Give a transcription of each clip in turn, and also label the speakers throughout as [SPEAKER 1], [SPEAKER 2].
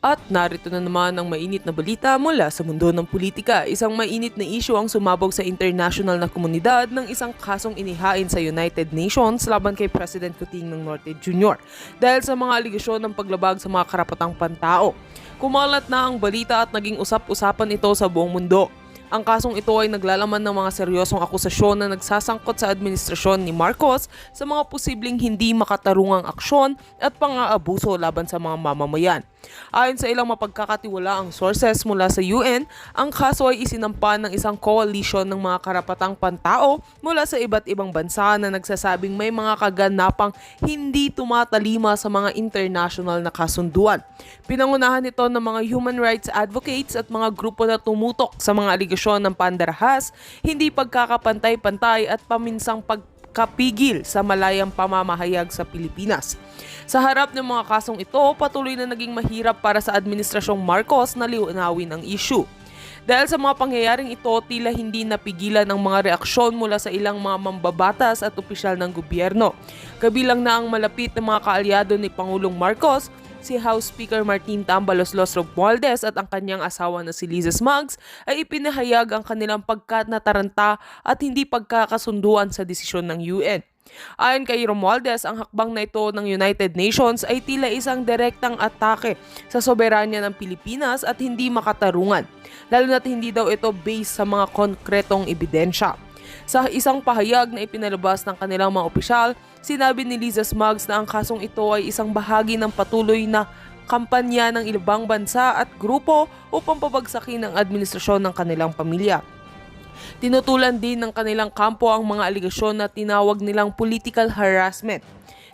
[SPEAKER 1] At narito na naman ang mainit na balita mula sa mundo ng politika. Isang mainit na issue ang sumabog sa international na komunidad ng isang kasong inihain sa United Nations laban kay President Kuting Norte Jr. dahil sa mga aligasyon ng paglabag sa mga karapatang pantao. Kumalat na ang balita at naging usap-usapan ito sa buong mundo. Ang kasong ito ay naglalaman ng mga seryosong akusasyon na nagsasangkot sa administrasyon ni Marcos sa mga posibleng hindi makatarungang aksyon at pang-aabuso laban sa mga mamamayan. Ayon sa ilang mapagkakatiwalaang sources mula sa UN, ang kaso ay isinampa ng isang coalition ng mga karapatang pantao mula sa iba't ibang bansa na nagsasabing may mga kaganapang hindi tumatalima sa mga international na kasunduan. Pinangunahan ito ng mga human rights advocates at mga grupo na tumutok sa mga aligasyon ng pandarahas, hindi pagkakapantay-pantay at paminsang pagkapigil sa malayang pamamahayag sa Pilipinas. Sa harap ng mga kasong ito, patuloy na naging mahirap para sa Administrasyong Marcos na liwanawin ang issue. Dahil sa mga pangyayaring ito, tila hindi napigilan ang mga reaksyon mula sa ilang mga mambabatas at opisyal ng gobyerno. Kabilang na ang malapit na mga kaalyado ni Pangulong Marcos, si House Speaker Martin Tambalos-Los Romualdez at ang kanyang asawa na si Liza Smugs ay ipinahayag ang kanilang pagkanataranta at hindi pagkakasunduan sa desisyon ng UN. Ayon kay Romualdez, ang hakbang na ito ng United Nations ay tila isang direktang atake sa soberanya ng Pilipinas at hindi makatarungan, lalo na't hindi daw ito based sa mga konkretong ebidensya. Sa isang pahayag na ipinalabas ng kanilang mga opisyal, sinabi ni Liza Smugs na ang kasong ito ay isang bahagi ng patuloy na kampanya ng ibang bansa at grupo upang pabagsakin ang administrasyon ng kanilang pamilya. Tinutulan din ng kanilang kampo ang mga aligasyon na tinawag nilang political harassment.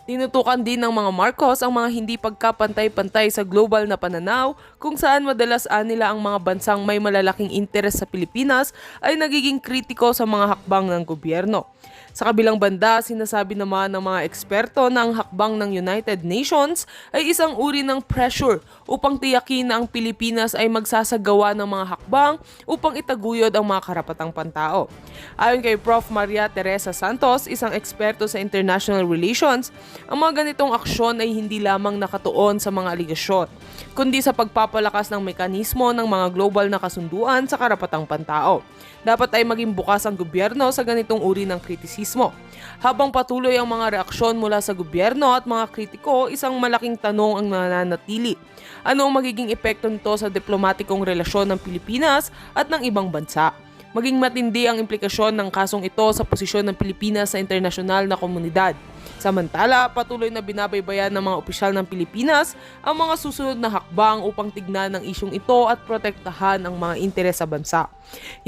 [SPEAKER 1] Tinutukan din ng mga Marcos ang mga hindi pagkapantay-pantay sa global na pananaw kung saan madalas nila ang mga bansang may malalaking interes sa Pilipinas ay nagiging kritiko sa mga hakbang ng gobyerno. Sa kabilang banda, sinasabi naman ng mga eksperto na ang hakbang ng United Nations ay isang uri ng pressure upang tiyakin na ang Pilipinas ay magsasagawa ng mga hakbang upang itaguyod ang mga karapatang pantao. Ayon kay Prof. Maria Teresa Santos, isang eksperto sa international relations, ang mga ganitong aksyon ay hindi lamang nakatuon sa mga aligasyon, kundi sa pagpapalakas ng mekanismo ng mga global na kasunduan sa karapatang pantao. Dapat ay maging bukas ang gobyerno sa ganitong uri ng kritisismo. Habang patuloy ang mga reaksyon mula sa gobyerno at mga kritiko, isang malaking tanong ang nananatili. Ano ang magiging epekto nito sa diplomatikong relasyon ng Pilipinas at ng ibang bansa? Maging matindi ang implikasyon ng kasong ito sa posisyon ng Pilipinas sa internasyonal na komunidad. Samantala, patuloy na binabaybayan ng mga opisyal ng Pilipinas ang mga susunod na hakbang upang tignan ang isyong ito at protektahan ang mga interes sa bansa.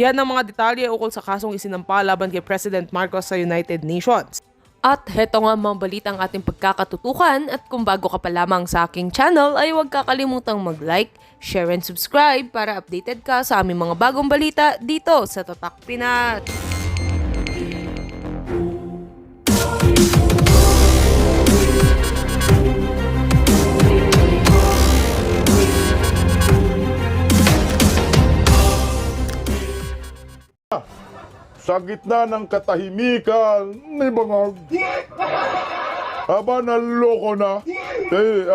[SPEAKER 1] Yan ang mga detalye ukol sa kasong isinampa laban kay President Marcos sa United Nations. At heto nga mga balitang ating pagkakatutukan, at kung bago ka pa lamang sa aking channel ay huwag kakalimutang mag-like, share and subscribe para updated ka sa aming mga bagong balita dito sa Tatak Pinas.
[SPEAKER 2] Sa gitna ng katahimikan ni Bangag. Aba, naloko na.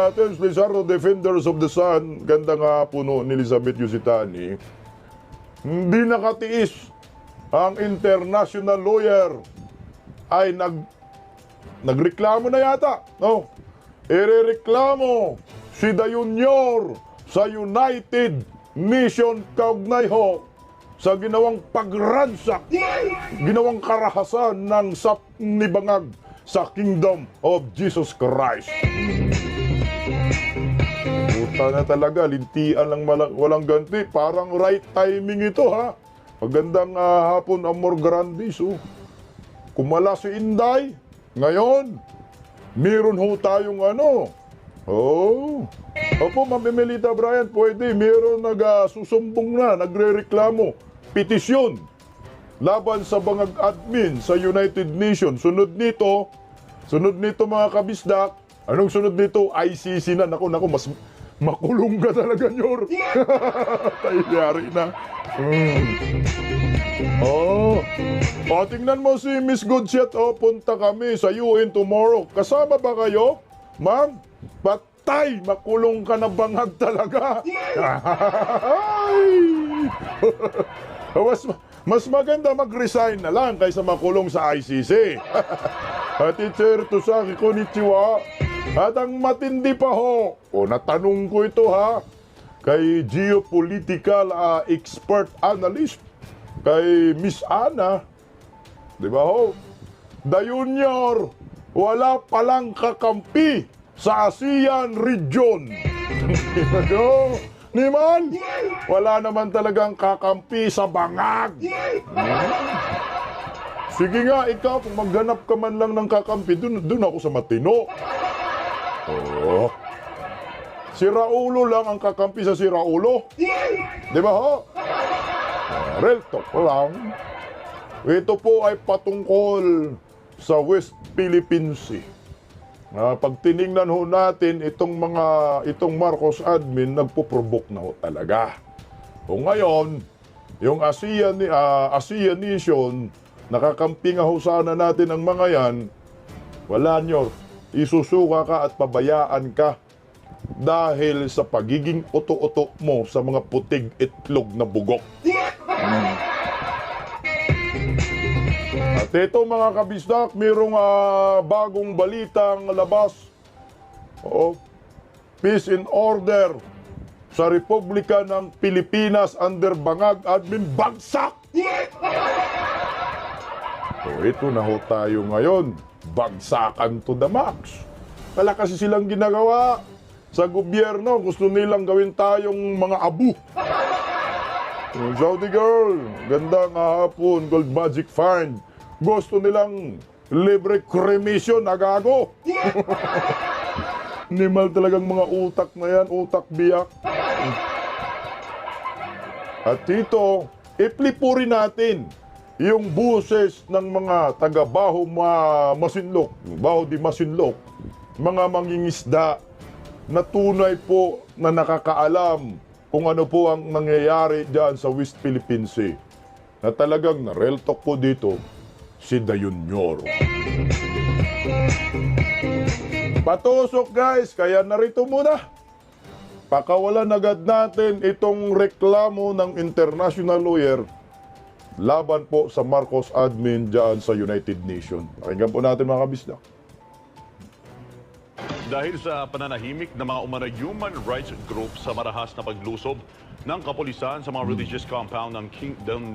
[SPEAKER 2] Ating Pizarro Defenders of the Sun, ganda nga puno ni Elizabeth Yusitani, hindi nakatiis ang international lawyer ay nagreklamo na yata. No? Irereklamo si Dayunyor sa United Nation kaugnay ho sa ginawang pagransak, ginawang karahasan ng SAP ni Bangag sa Kingdom of Jesus Christ. Puta na talaga, lintian lang walang ganti. Parang right timing ito, ha? Magandang hapon, Amor Grandis. Kumala si Inday. Ngayon, meron ho tayong Opo, Ma'am Emelita Bryan, pwede. Meron nagsusumbong na, nagre-reklamo. Petisyon laban sa Bangag admin sa United Nations. Sunod nito mga kabisdak, anong sunod nito? ICC na. Naku, mas makulong ka talaga, Nyor. Tayari na. Tingnan mo si Miss Goodshot. Punta kami sa UN tomorrow. Kasama ba kayo, ma'am? Patay! Makulong ka na bangag talaga! Ay! mas maganda mag-resign na lang kaysa makulong sa ICC. Teacher Tosaki, konnichiwa. At ang matindi pa ho, natanong ko ito ha, kay geopolitical expert analyst, kay Miss Ana, di ba ho? The Junior, wala palang kakampi sa ASEAN region. Niman, wala naman talagang kakampi sa bangag. Sige nga, ikaw, kung maghanap ka man lang ng kakampi, dun ako sa matino. Oh. Si Raulo lang ang kakampi sa si Raulo. Di ba ho? Real talk lang. Ito po ay patungkol sa West Philippine Sea. Pag tiningnan ho natin itong Marcos admin, nagpo-provoke na ho talaga. O ngayon, yung ASEAN nation, nakakampi nga ho sana natin ang mga yan, wala nyo, isusuka ka at pabayaan ka dahil sa pagiging uto-uto mo sa mga putig itlog na bugok. At ito mga kabisdak, mayroong bagong balitang labas. Peace and order sa Republika ng Pilipinas under Bangag admin bagsak. Ito na ho tayo ngayon. Bagsakan to the max. Wala kasi silang ginagawa sa gobyerno. Gusto nilang gawin tayong mga abu. Saudi girl, gandang hapon, gold magic find. Gusto nilang libre cremation, agago. Nimal talagang mga utak na yan, utak biyak. At dito, iplipurin natin yung buses ng mga taga-Baho Masinloc, Baho di Masinloc, mga mangingisda na tunay po na nakakaalam kung ano po ang nangyayari dyan sa West Philippine Sea. Na talagang na-real talk po dito, si The Junior. Patusok guys, kaya narito muna. Pakawalan agad natin itong reklamo ng international lawyer laban po sa Marcos admin dyan sa United Nations. Pakinggan po natin mga kabisda.
[SPEAKER 3] Dahil sa pananahimik ng mga umano'y human rights group sa marahas na paglusob ng kapulisan sa mga religious compound ng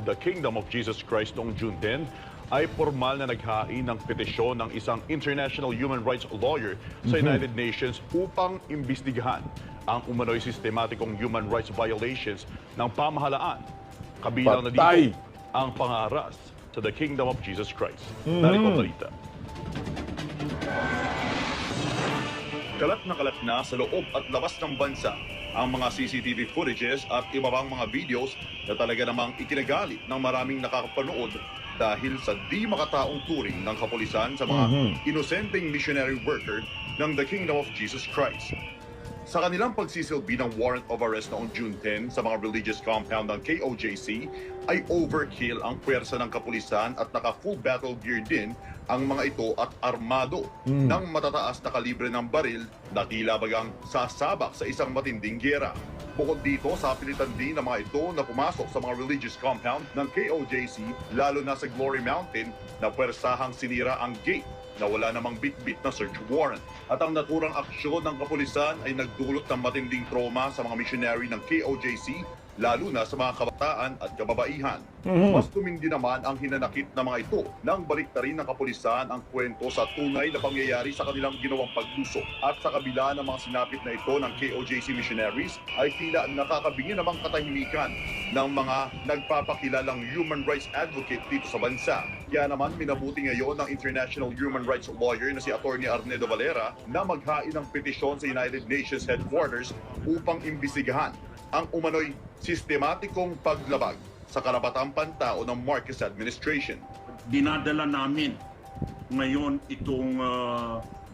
[SPEAKER 3] the Kingdom of Jesus Christ noong June 10, ay formal na naghain ng petisyon ng isang international human rights lawyer sa United Nations upang imbestigahan ang umano'y sistematikong human rights violations ng pamahalaan. Kabilang na dito ang pangaras sa the Kingdom of Jesus Christ. Narito ang balita. Kalat na sa loob at labas ng bansa ang mga CCTV footages at iba pang mga videos na talaga namang ikinagalit ng maraming nakakapanood dahil sa di makataong turing ng kapulisan sa mga inosenteng missionary worker ng the Kingdom of Jesus Christ. Sa kanilang pagsisilbi ng warrant of arrest noong June 10 sa mga religious compound ng KOJC, ay overkill ang puwersa ng kapulisan at naka-full battle gear din ang mga ito at armado ng matataas na kalibre ng baril na tila bagang sasabak sa isang matinding giyera. Bukod dito, sa pilitan din ng mga ito na pumasok sa mga religious compound ng KOJC, lalo na sa Glory Mountain, na puwersahang sinira ang gate na wala namang bit-bit na search warrant. At ang naturang aksyon ng kapulisan ay nagdulot ng matinding trauma sa mga missionary ng KOJC, lalo na sa mga kabataan at kababaihan. Mas tumindi naman ang hinanakit ng mga ito nang baliktarin ng kapulisan ang kwento sa tunay na pangyayari sa kanilang ginawang paglusok. At sa kabila ng mga sinapit na ito ng KOJC missionaries, ay tila nakakabingi namang katahimikan ng mga nagpapakilalang human rights advocate dito sa bansa. Kaya naman minabuti ngayon ng international human rights lawyer na si Attorney Arnedo Valera na maghain ng petisyon sa United Nations headquarters upang imbestigahan ang umano'y sistematikong paglabag sa karapatang pantao ng Marcos administration.
[SPEAKER 4] Dinadala namin ngayon itong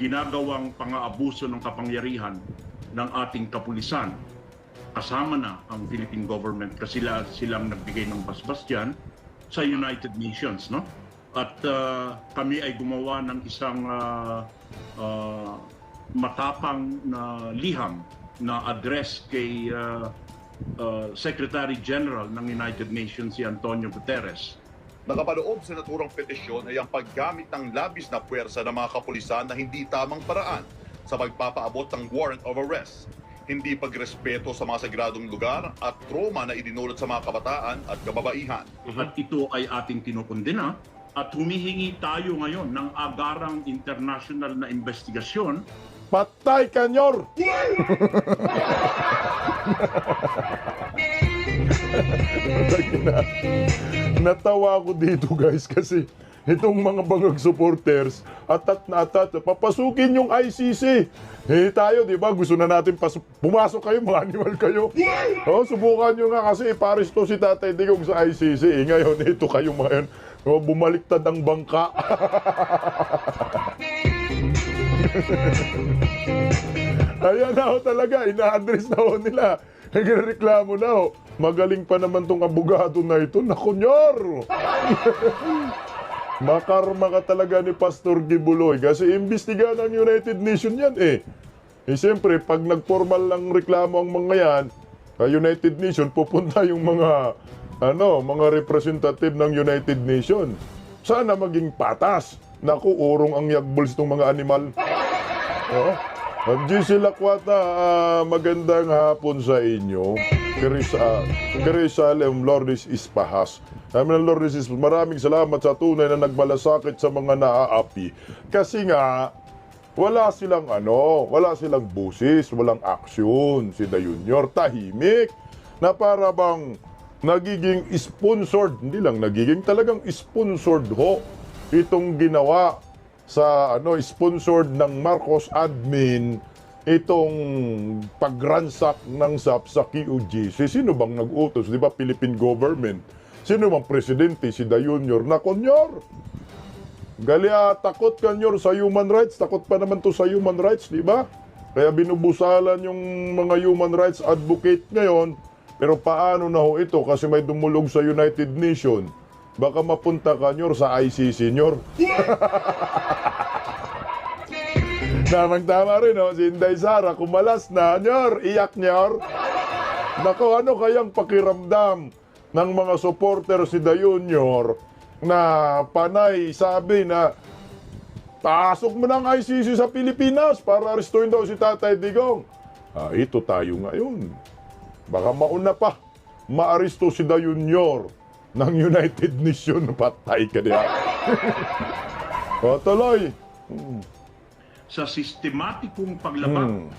[SPEAKER 4] ginagawang pang-aabuso ng kapangyarihan ng ating kapulisan. Kasama na ang Philippine government kasi silang nagbigay ng basbas dyan sa United Nations, no? At kami ay gumawa ng isang matapang na liham na address kay Secretary General ng United Nations si Antonio Guterres.
[SPEAKER 3] Nakapaloob sa naturang petisyon ay ang paggamit ng labis na puwersa ng mga kapulisan na hindi tamang paraan sa pagpapaabot ng warrant of arrest, hindi pagrespeto sa mga sagradong lugar at trauma na idinulot sa mga kabataan at kababaihan.
[SPEAKER 4] At ito ay ating kinukundina at humihingi tayo ngayon ng agarang international na investigasyon.
[SPEAKER 2] Patay kanyor! Natawa ako dito guys kasi itong mga bangag supporters atat na atat, papasukin yung ICC. Eh tayo, di ba, gusto na natin pumasok kayo, mga animal kayo. Oh, subukan nyo nga kasi iparis to si Tatay Digong sa ICC. Eh, ngayon, ito kayo ngayon. Oh, bumaliktad ang bangka. Ayan na ho talaga, ina-address na ho nila. Nagreklamo na ho. Magaling pa naman tong abogado na ito. Nakunyor! Makarma ka talaga ni Pastor Gibuloy kasi imbestiga ng United Nations yan eh. Eh siyempre, pag nagformal lang reklamo ang mga yan, sa United Nations, pupunta yung mga representative ng United Nations. Sana maging patas. Naku, urong ang yagbuls ng mga animal. Oh. GC Lakwata, magandang hapon sa inyo. Jerusalem, Lourdes Ispahas. Lourdes Ispahas, maraming salamat sa tunay na nagmalasakit sa mga naaapi. Kasi nga, wala silang busis, walang aksyon. Si Da Junior, tahimik, na para bang nagiging sponsored, hindi lang nagiging, talagang sponsored ho itong ginawa sa sponsored ng Marcos admin itong pagransak ng SAP sa QGC. Sino bang nag-utos? Di ba Philippine government? Sino bang presidente? Si Da Junior na konyor. Galia, takot kanyor sa human rights. Takot pa naman to sa human rights, di ba? Kaya binubusalan yung mga human rights advocate ngayon. Pero paano na ho ito? Kasi may dumulog sa United Nations. Baka mapunta kanyor sa ICC, nyor. Tamang-tama rin, no? Si Inday Sara, kumalas na, nyor, iyak nyor. Naku, ano kayang pakiramdam ng mga supporter si Da Junior na panay sabi na pasok mo ng ICC sa Pilipinas para arestuin daw si Tatay Digong. Ito tayo ngayon. Baka mauna pa, maaresto si Da Junior ng United Nations. Patay ka niya. O, tuloy.
[SPEAKER 4] Sa sistematikong paglabag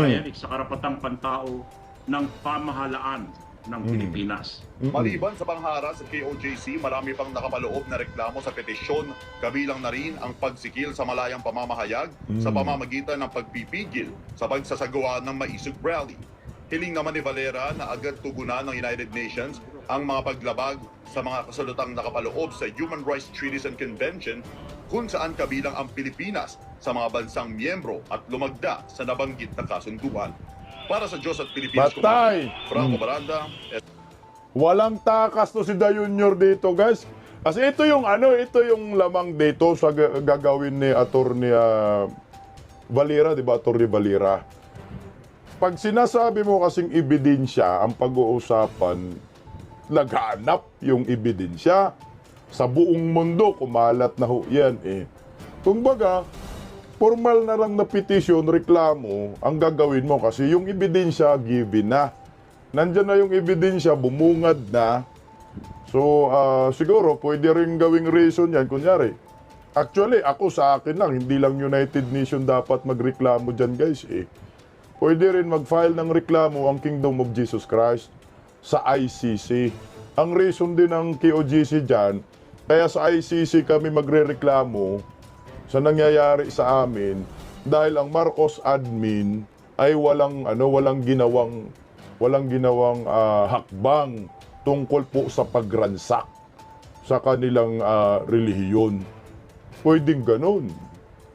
[SPEAKER 4] Eric, sa karapatang pantao ng pamahalaan ng Pilipinas.
[SPEAKER 3] Maliban sa pangharas sa KOJC, marami pang nakapaloob na reklamo sa petisyon, kabilang na rin ang pagsikil sa malayang pamamahayag sa pamamagitan ng pagpipigil sa pagsasagawa ng maisog rally. Hiling naman ni Valera na agad tugunan ng United Nations ang mga paglabag sa mga kasulutang nakapaloob sa Human Rights Treaties and Convention kung saan kabilang ang Pilipinas sa mga bansang miyembro at lumagda sa nabanggit na kasunduan. Para sa Diyos at Pilipinas,
[SPEAKER 2] Patay!
[SPEAKER 3] Franco Baranda.
[SPEAKER 2] Walang takas to si Da Junior dito, guys. Kasi ito yung lamang dito sa gagawin ni Attorney Valera, di ba? Attorney Valera. Pag sinasabi mo kasing ebidensya, ang pag-uusapan, naghanap yung ebidensya. Sa buong mundo, kumalat na ho yan eh. Kumbaga, formal na lang na petition, reklamo, ang gagawin mo kasi yung ebidensya, given na. Nandyan na yung ebidensya, bumungad na. So, siguro, pwede rin gawing reason yan. Kunyari, actually, ako sa akin lang, hindi lang United Nations dapat magreklamo dyan, guys eh. Pwede rin mag-file ng reklamo ang Kingdom of Jesus Christ sa ICC. Ang reason din ng KOJC dyan, kaya sa ICC kami magre-reklamo sa nangyayari sa amin dahil ang Marcos admin ay walang ginawang hakbang tungkol po sa pagransak sa kanilang relihiyon. Pwedeng ganun.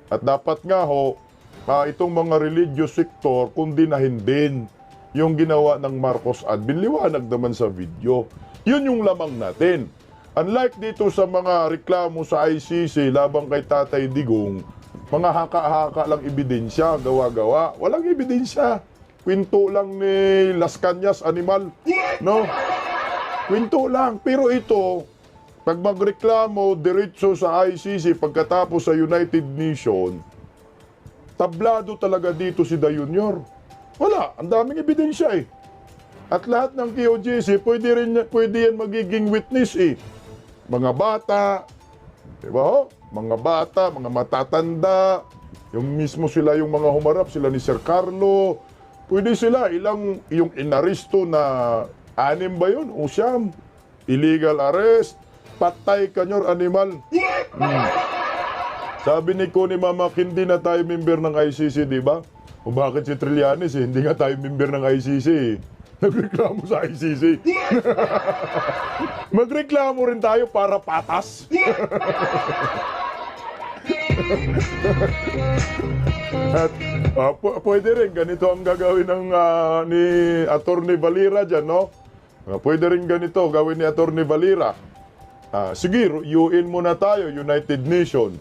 [SPEAKER 2] At dapat nga ho, itong mga religious sector, kundinahin din yung ginawa ng Marcos admin. Liwanag naman sa video. Yun yung lamang natin. Unlike dito sa mga reklamo sa ICC labang kay Tatay Digong, mga haka-haka lang ebidensya, gawa-gawa. Walang ebidensya. Kwento lang ni Las Cañas Animal. No? Kwento lang. Pero ito, pag magreklamo diretso sa ICC pagkatapos sa United Nations, tablado talaga dito si Da Junior. Wala. Ang daming ebidensya eh. At lahat ng QGC, pwede yan magiging witness eh. Mga bata, di ba ho? Mga bata, mga matatanda, yung mismo sila yung mga humarap, sila ni Sir Carlo, pwede sila, yung inaristo na 6 ba yun? O 9, illegal arrest, patay kanyor animal. Sabi ni Connie Mama, hindi na tayo member ng ICC, di ba? O bakit si Trillanes hindi nga tayo member ng ICC Nagreklamo sa ICC. Magreklamo rin tayo para patas. At pwede rin, ganito ang gagawin ng ni Attorney Valera dyan, no? Pwede rin ganito gawin ni Attorney Valera. Sige, UN muna tayo, United Nations.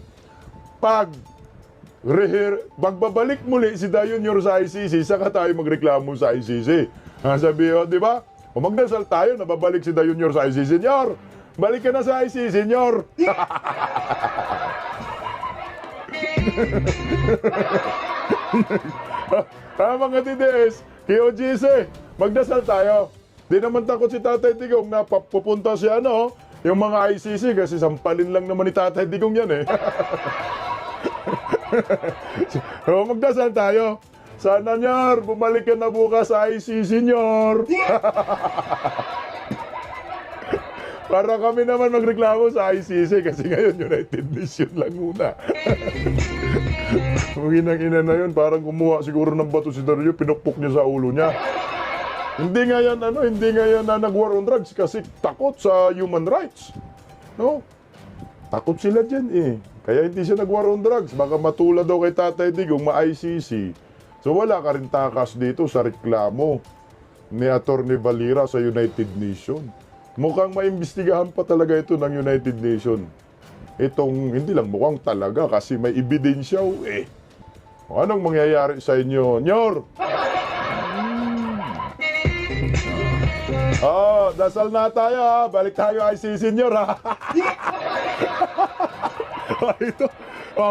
[SPEAKER 2] Magbabalik muli si Da Junior sa ICC, saka tayo magreklamo sa ICC. Sabi, di ba? O magdasal tayo, nababalik si Da Junior sa ICC. Senyor, balik ka na sa ICC, senyor. Mga TDS, KOGC, magdasal tayo. Di naman takot si Tatay Digong na pupunta si yung mga ICC kasi sampalin lang naman ni Tatay Digong yan eh. So, magdasal tayo. Sana, Nyor, bumalik ka na bukas sa ICC, Nyor. Para kami naman magreklamo sa ICC kasi ngayon United Nations lang muna. Ina na yun, parang kumuha siguro ng bato si Dario, pinukpok niya sa ulo niya. Hindi nga yan na nag-war on drugs kasi takot sa human rights. No? Takot sila dyan eh. Kaya hindi siya nag-war on drugs. Baka matulad daw kay Tatay Digong, ma-ICC. So wala ka rin takas dito sa reklamo ni Attorney Valera sa United Nations. Mukhang maimbestigahan pa talaga ito ng United Nations. Itong hindi lang mukhang talaga kasi may ebidensya eh. O, anong mangyayari sa inyo, Nyor? Dasal na tayo ha. Balik tayo ICC, Nyor ha.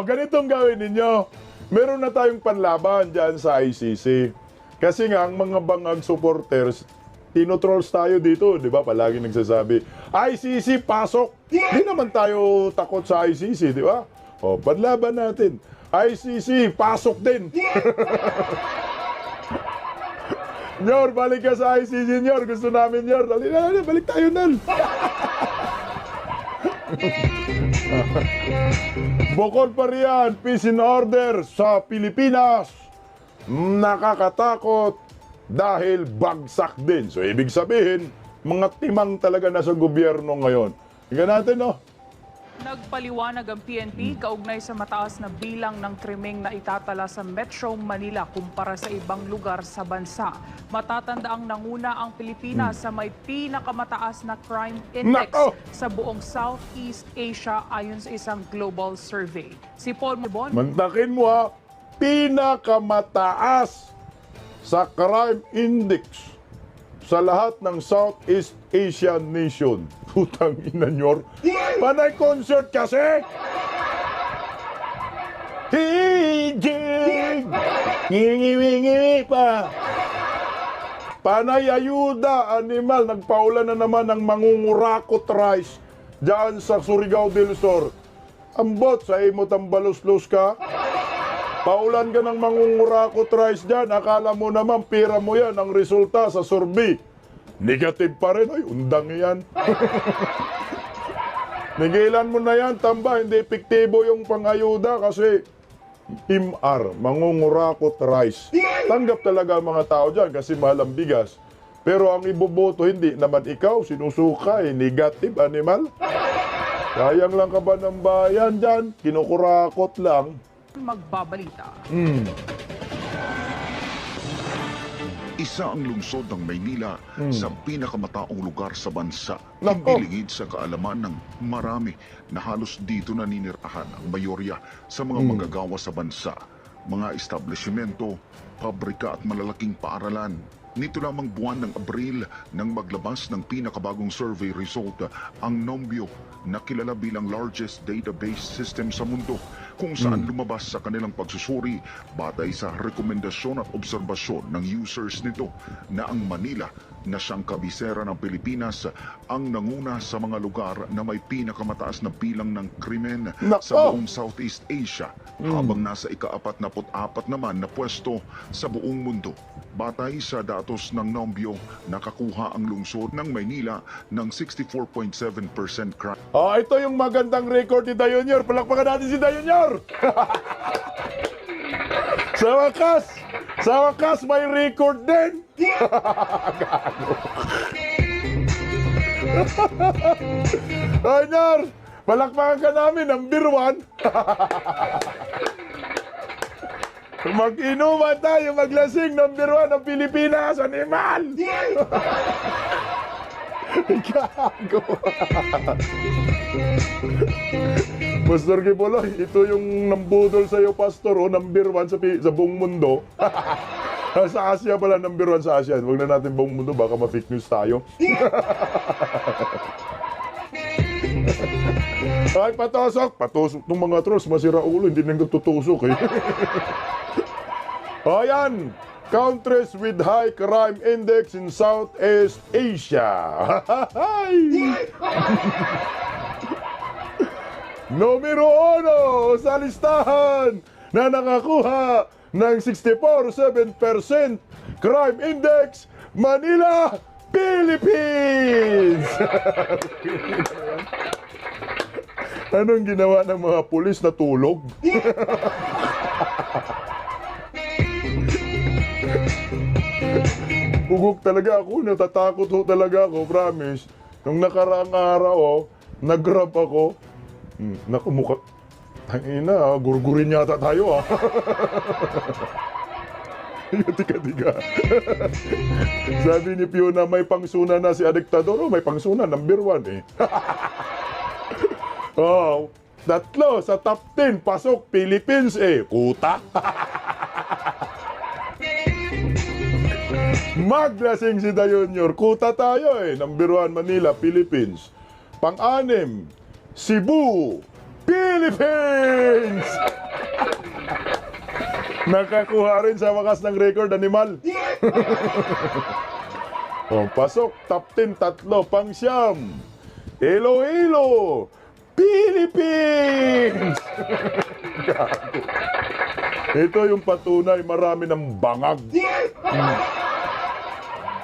[SPEAKER 2] Ganitong gawin ninyo. Meron na tayong panlaban dyan sa ICC. Kasi nga, ang mga bangag supporters, tinotrolls tayo dito, di ba? Palagi nagsasabi, ICC, pasok! Di naman tayo takot sa ICC, di ba? Panlaban natin. ICC, pasok din! Nyor, balik ka sa ICC, Nyor. Gusto namin, Nyor. Dali, balik tayo, Nal. Bukod pa riyan, peace and order sa Pilipinas. Nakakatakot dahil bagsak din. So, ibig sabihin, mga timang talaga nasa gobyerno ngayon. Tingnan natin, no?
[SPEAKER 5] Nagpaliwanag ang PNP kaugnay sa mataas na bilang ng krimeng na itatala sa Metro Manila kumpara sa ibang lugar sa bansa. Matatanda ang nanguna ang Pilipinas sa may pinakamataas na crime index sa buong Southeast Asia ayon sa isang global survey. Si Paul Mabon.
[SPEAKER 2] Mantakin mo ha, pinakamataas sa crime index sa lahat ng Southeast Asian nation. Putang ina, Nyor. Panay concert kasi! Hijig! Ngingi-wingi pa! Panay ayuda, animal. Nagpaulan na naman ng mangungurakot rice dyan sa Surigao del Sur. Ambot, sa imo tambalos-los ka. Paulan ka ng mangungurakot rice dyan. Akala mo naman, pira mo yan. Ang resulta sa survey, negative pa rin. Ay, undang yan. Nigilan mo na yan, tamba. Hindi epektibo yung pangayuda kasi MR, mangungurakot rice. Tanggap talaga ang mga tao dyan kasi mahal ang bigas. Pero ang iboboto, hindi naman ikaw, sinusuka, negative animal. Sayang lang ka ba ng bayan dyan? Kinukurakot lang.
[SPEAKER 5] Magbabalita.
[SPEAKER 6] Isa ang lungsod ng Maynila sa pinakamataong lugar sa bansa.
[SPEAKER 2] Nako.
[SPEAKER 6] Hindi lingid sa kaalaman ng marami na halos dito naninirahan ang mayorya sa mga manggagawa sa bansa. Mga establishmento, pabrika at malalaking paaralan. Nito lamang buwan ng Abril nang maglabas ng pinakabagong survey result ang Nombio na kilala bilang largest database system sa mundo kung saan lumabas sa kanilang pagsusuri batay sa rekomendasyon at obserbasyon ng users nito na ang Manila na siyang kabisera ng Pilipinas ang nanguna sa mga lugar na may pinakamataas na bilang ng krimen
[SPEAKER 2] Nako!
[SPEAKER 6] sa buong Southeast Asia habang nasa ika-44 naman na pwesto sa buong mundo. Batay sa datos ng Nombio, nakakuha ang lungsod ng Maynila ng 64.7% crime
[SPEAKER 2] Ito yung magandang record ni Dayonior. Palakpakan natin si Dayonior. Sa wakas, may record din. Dayonior, palakpakan ka namin, number 1. Mag-inuman tayo, maglasing, number 1 ng Pilipinas, animal! Gago! Pastor Kipoloy, ito yung nambudol sa'yo, Pastor, number 1 sa buong mundo. Sa Asia pala, number 1 sa Asia. Huwag na natin buong mundo, baka ma-fake news tayo. Ay, patusok ng mga trolls, masira ulo, hindi nang tutusok eh. Ayan, countries with high crime index in Southeast Asia. Numero 1 sa listahan na nakakuha ng 64.7% crime index, Manila, Philippines! Anong ginawa ng mga pulis na tulog? Bugok talaga ako, natatakot ho talaga ako, promise. Nung nakaraang araw, nag-grab ako. Naku, mukha... Tangina, gurgurin yata tayo Tiga-tiga. Sabi ni Fiona, may pangsuna na si Adektador. May pangsuna, number 1 eh. Tatlo sa top 10, pasok, Philippines eh. Kuta. Maglasing si Dayonior. Kuta tayo eh. Number 1, Manila, Philippines. Pang-6, Cebu, Philippines! Nakakuha rin sa wakas ng record, animal. Pasok, top 10, tatlo, pang-9, Iloilo, Philippines! Gago. Ito yung patunay, marami ng bangag.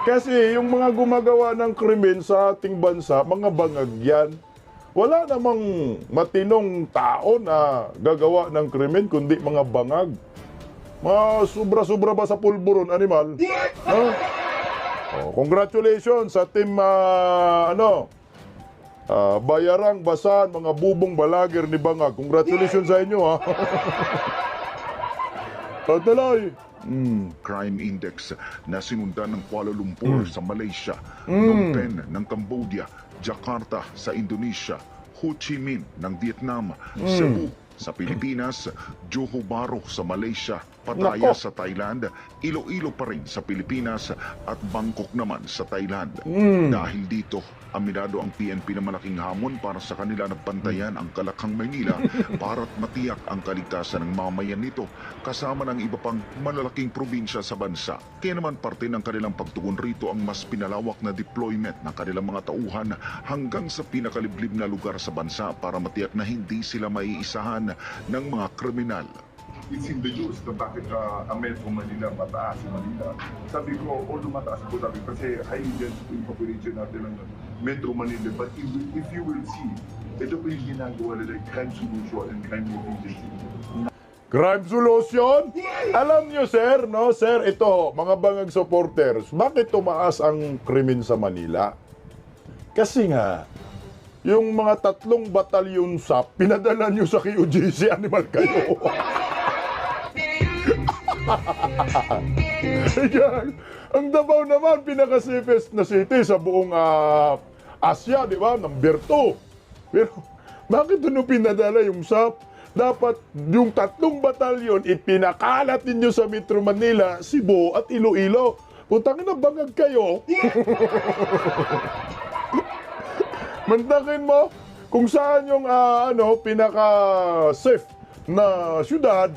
[SPEAKER 2] Kasi yung mga gumagawa ng krimen sa ating bansa, mga bangag yan. Wala namang matinong tao na gagawa ng krimen, kundi mga bangag. Mga sobra-sobra ba sa pulburon, animal? Congratulations sa team, Bayarang Basan, mga bubong balager ni Bangag. Congratulations sa inyo, ha? Tuloy.
[SPEAKER 6] crime index na sinundan ng Kuala Lumpur sa Malaysia, Phnom Penh ng Cambodia, Jakarta sa Indonesia, Ho Chi Minh ng Vietnam, Cebu sa Pilipinas, Johor Bahru sa Malaysia, Pattaya sa Thailand, Iloilo pa rin sa Pilipinas at Bangkok naman sa Thailand. Dahil dito, aminado ang PNP na malaking hamon para sa kanila na bantayan ang Kalakhang Maynila para't matiyak ang kaligtasan ng mamayan nito kasama ng iba pang malalaking probinsya sa bansa. Kaya naman parte ng kanilang pagtugon rito ang mas pinalawak na deployment ng kanilang mga tauhan hanggang sa pinakaliblib na lugar sa bansa para matiyak na hindi sila maiisahan ng mga kriminal.
[SPEAKER 7] It's in the news na bakit ang Metro Manila mataas sa Manila. Sabi ko, although mataas po sabi kasi highly density yung population natin ng Metro Manila. But if you will see, ito po yung ginagawa nila, crime solution and crime efficiency.
[SPEAKER 2] Crime solution? Alam nyo, sir, no? Sir, ito, mga bangag supporters, bakit tumaas ang krimen sa Manila? Kasi nga, yung mga 3 batalyon sa pinadala nyo sa QGC, animal kayo. Ayan. Ang Davao naman, pinaka-safest na city sa buong Asia, di ba? Number 2. Pero bakit doon pinadala yung SAP? Dapat yung 3 batalyon ipinakalat ninyo sa Metro Manila, Cebu at Iloilo. Putang na, bangag kayo. Mantakin mo kung saan yung pinaka-safe na syudad,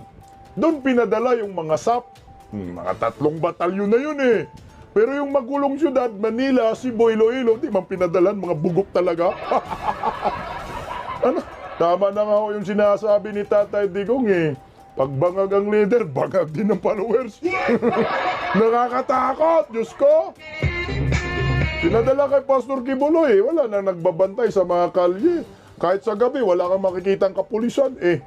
[SPEAKER 2] doon pinadala yung mga SAP. Mga 3 batalyon na yun eh. Pero yung magulong syudad, Manila, Cebu, Iloilo, di man pinadalan, mga bugok talaga. Ano? Tama na nga ho yung sinasabi ni Tatay Digong eh. Pag bangag ang leader, bangag din ang followers. Nakakatakot, Diyos ko. Pinadala kay Pastor Kibuloy, wala na nagbabantay sa mga kalye. Kahit sa gabi, wala kang makikitang kapulisan eh.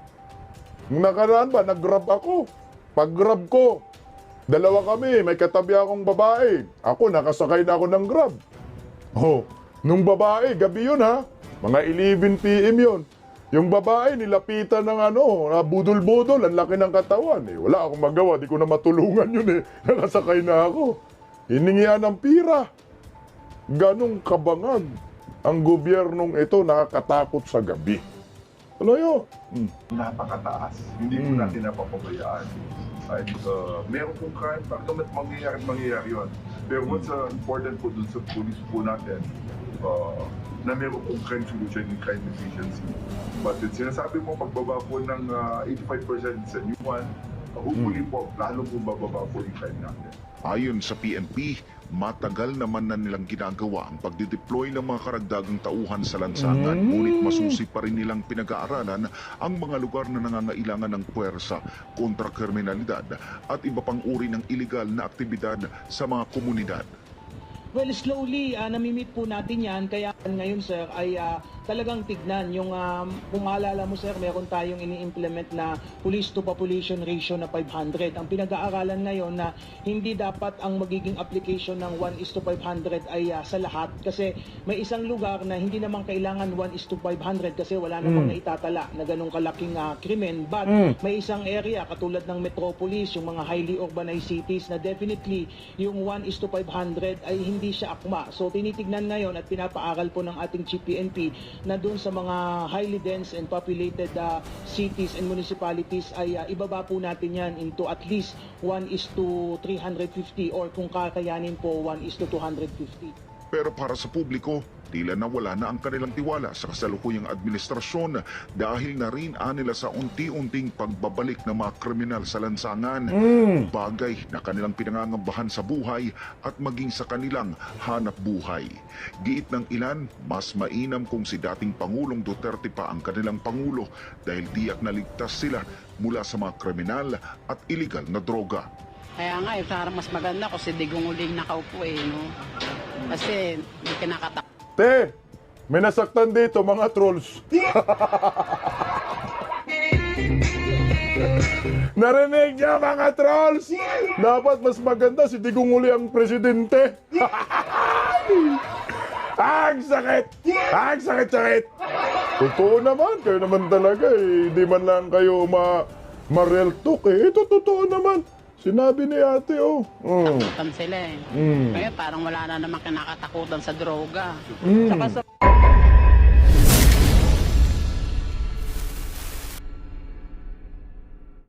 [SPEAKER 2] Nung nakaraan ba, nag-grab ako. Pag-grab ko, 2 kami, may katabi akong babae. Ako, nakasakay na ako ng grab. Oh, nung babae, gabi yun ha. Mga 11 PM yun. Yung babae, nilapitan ng budol-budol, ang laki ng katawan eh. Wala akong magawa, di ko na matulungan yun eh. Nakasakay na ako. Hiningihan ng pira. Ganong kabangag ang gobyernong ito, nakakatakot sa gabi. Ano yun?
[SPEAKER 7] Napakataas. Hindi ko natin napapabayaan. And meron pong crime, bakit mangyayari yun. Pero what's important po dun sa police po natin, na meron pong crime solution and crime efficiency. But sinasabi mo, pagbaba po ng 85% sa new one, hopefully po, lalo po bababa po yung crime natin.
[SPEAKER 6] Ayon sa PNP, matagal naman na nilang ginagawa ang pagdideploy ng mga karagdagang tauhan sa lansangan, ngunit masusi pa rin nilang pinag-aaralan ang mga lugar na nangangailangan ng puwersa kontra kriminalidad at iba pang uri ng iligal na aktibidad sa mga komunidad.
[SPEAKER 8] Well, slowly, namimit po natin yan. Kaya ngayon, sir, ay talagang tignan. Yung, kung maalala mo, sir, meron tayong ini-implement na police to population ratio na 500. Ang pinag-aaralan ngayon na hindi dapat ang magiging application ng 1:500 ay sa lahat. Kasi may isang lugar na hindi naman kailangan 1:500 kasi wala namang naitatala na ganong kalaking krimen. But may isang area katulad ng metropolis, yung mga highly urbanized cities na definitely yung 1:500 ay hindi siya akma. So tinitignan ngayon at pinapaaral po ng ating Chief PNP na doon sa mga highly dense and populated cities and municipalities ay ibaba po natin yan into at least 1:350 or kung kakayanin po 1:250.
[SPEAKER 6] Pero para sa publiko, tila nawala na ang kanilang tiwala sa kasalukuyang administrasyon dahil na rin anila sa unti-unting pagbabalik ng mga kriminal sa lansangan. Bagay na kanilang pinangangambahan sa buhay at maging sa kanilang hanap buhay. Giit ng ilan, mas mainam kung si dating Pangulong Duterte pa ang kanilang Pangulo dahil tiyak na ligtas sila mula sa mga kriminal at iligal na droga.
[SPEAKER 9] Kaya nga, parang mas maganda kasi Digong uling nakaupo no? Kasi hindi kinakatak.
[SPEAKER 2] Te, may nasaktan dito mga trolls. Narinig niya mga trolls? Dapat mas maganda si Digong uli ang presidente. Ang sakit! Ang sakit-sakit! Totoo naman, kayo naman talaga eh. Hindi man lang kayo ma-real talk eh. Ito totoo naman. Sinabi ni ate, oh.
[SPEAKER 9] Takutan sila eh. Kaya parang wala na naman kinakatakutan sa droga. Saka sa